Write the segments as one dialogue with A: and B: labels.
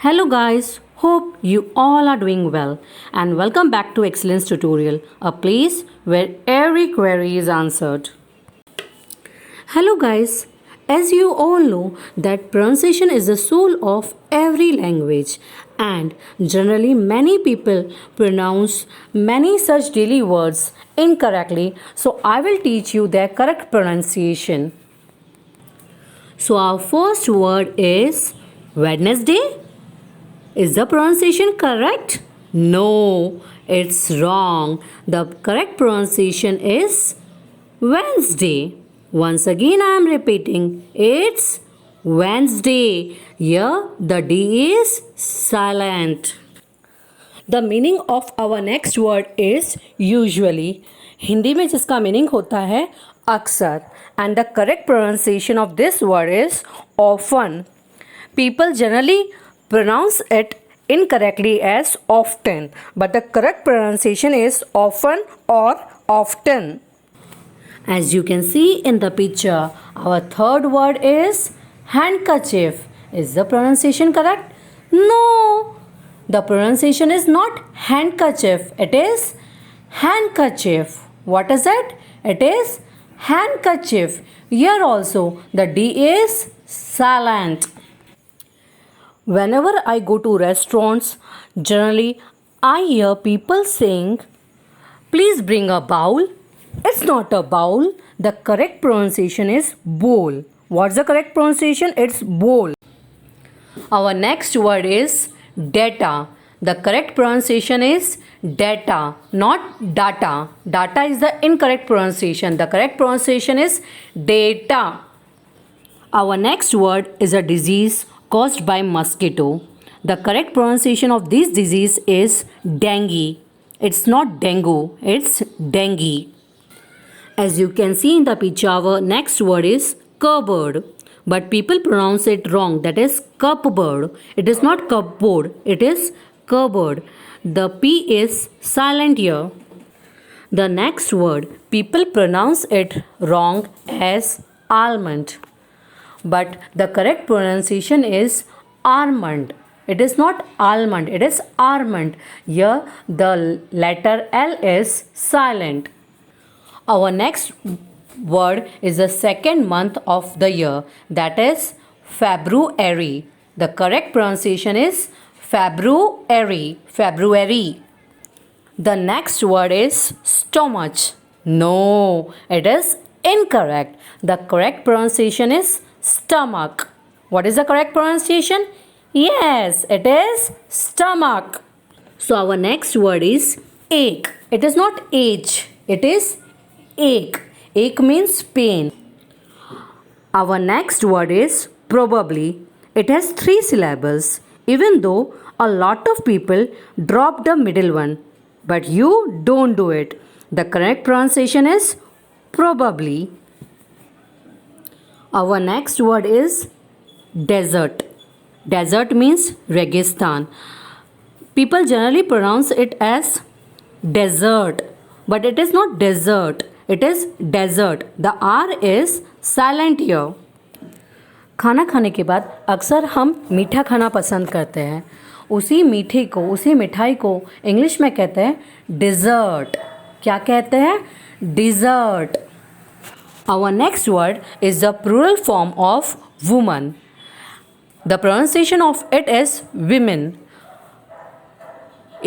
A: Hello guys, hope you all are doing well and welcome back to Excellence Tutorial, a place where every query is answered. Hello guys, as you all know that pronunciation is the soul of every language and generally many people pronounce many such daily words incorrectly, so I will teach you their correct pronunciation. So our first word is Wednesday. Is the pronunciation correct? No, it's wrong. The correct pronunciation is Wednesday. Once again, I am repeating it's Wednesday. Here, the D is silent. The meaning of our next word is usually. Hindi में जिसका meaning होता है अक्सर. And the correct pronunciation of this word is often. People generally pronounce it incorrectly as often, but the correct pronunciation is often or often. As you can see in the picture, our third word is handkerchief. Is the pronunciation correct? No, the pronunciation is not handkerchief, it is handkerchief. What is it? It is handkerchief. Here also the D is silent. Whenever I go to restaurants, generally I hear people saying, please bring a bowl. It's not a bowl. The correct pronunciation is bowl. What's the correct pronunciation? It's bowl. Our next word is data. The correct pronunciation is data, not data. Data is the incorrect pronunciation. The correct pronunciation is data. Our next word is a disease caused by mosquito. The correct pronunciation of this disease is dengue. It's not dengue, it's dengue. As you can see in the picture, our next word is cupboard. But people pronounce it wrong. That is cupboard. It is not cupboard, it is cupboard. The P is silent here. The next word, people pronounce it wrong as almond. But the correct pronunciation is almond. It is not almond, it is almond. Here the letter L is silent. Our next word is the second month of the year, that is February. The correct pronunciation is February. February. The next word is stomach. No, it is incorrect. The correct pronunciation is stomach. What is the correct pronunciation? Yes, it is stomach. So our next word is ache. It is not age, it is ache. Ache means pain. Our next word is probably. It has 3 syllables, even though a lot of people drop the middle one. But you don't do it. The correct pronunciation is probably. Our next word is desert. Desert means Registan. People generally pronounce it as desert, but it is not desert, it is desert. The R is silent here. खाना खाने के बाद अक्सर हम मीठा खाना पसंद करते हैं. उसी मीठे को, उसी मिठाई को इंग्लिश में कहते हैं डिज़र्ट. क्या कहते हैं? Dessert. Our next word is the plural form of woman. The pronunciation of it is women.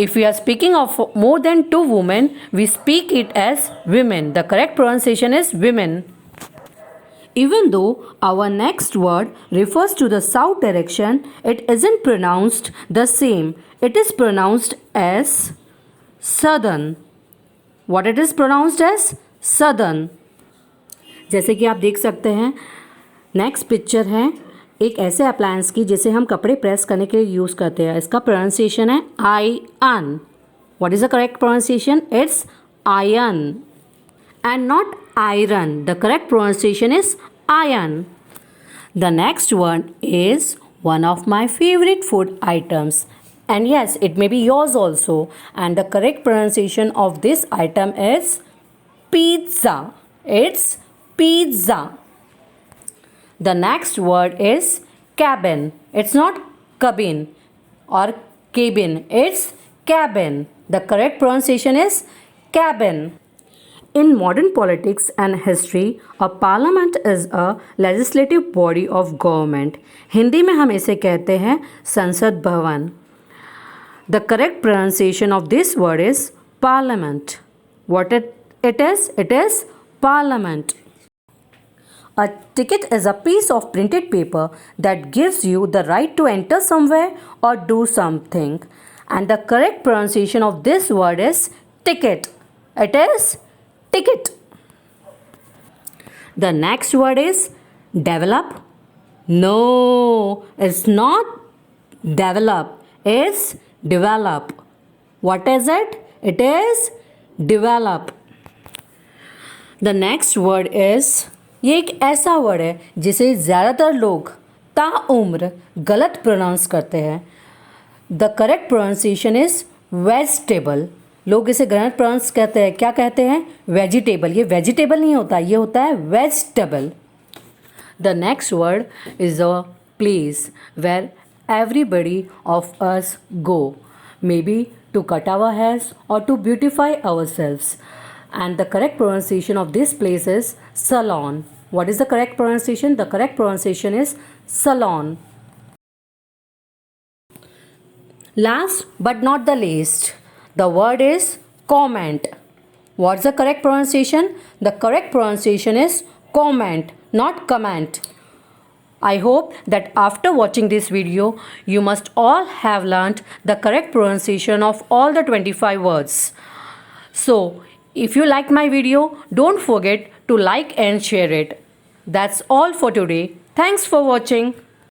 A: If we are speaking of more than 2 women, we speak it as women. The correct pronunciation is women. Even though our next word refers to the south direction, it isn't pronounced the same. It is pronounced as southern. What it is pronounced as? Southern. जैसे कि आप देख सकते हैं, next picture है एक ऐसे appliance की जिसे हम कपड़े प्रेस करने के लिए यूज़ करते हैं. इसका प्रोनाउंसिएशन है ion. What is the correct pronunciation? It's ion and not iron. The correct pronunciation is iron. The next one is one of my favorite food items, and yes, it may be yours also, and the correct pronunciation of this item is pizza. It's pizza. The next word is cabin. It's not cabin, or cabin. It's cabin. The correct pronunciation is cabin. In modern politics and history, a parliament is a legislative body of government. Hindi में हम इसे कहते हैं संसद भवन. The correct pronunciation of this word is parliament. What it is? It is parliament. A ticket is a piece of printed paper that gives you the right to enter somewhere or do something. And the correct pronunciation of this word is ticket. It is ticket. The next word is develop. No, it's not develop. It's develop. What is it? It is develop. The next word is, ये एक ऐसा word है जिसे ज़्यादातर लोग ताउम्र गलत pronounce करते हैं. The correct pronunciation is vegetable. लोग इसे गलत प्रोनाउंस कहते हैं. क्या कहते हैं? वेजिटेबल. ये वेजिटेबल नहीं होता, ये होता है vegetable. The next word is a place where everybody of us go, maybe to cut our hairs or to beautify ourselves. And the correct pronunciation of this place is salon. What is the correct pronunciation? The correct pronunciation is salon. Last but not the least, the word is comment. What's the correct pronunciation? The correct pronunciation is comment, not comment. I hope that after watching this video, you must all have learnt the correct pronunciation of all the 25 words. So, if you like my video, don't forget to like and share it. That's all for today. Thanks for watching.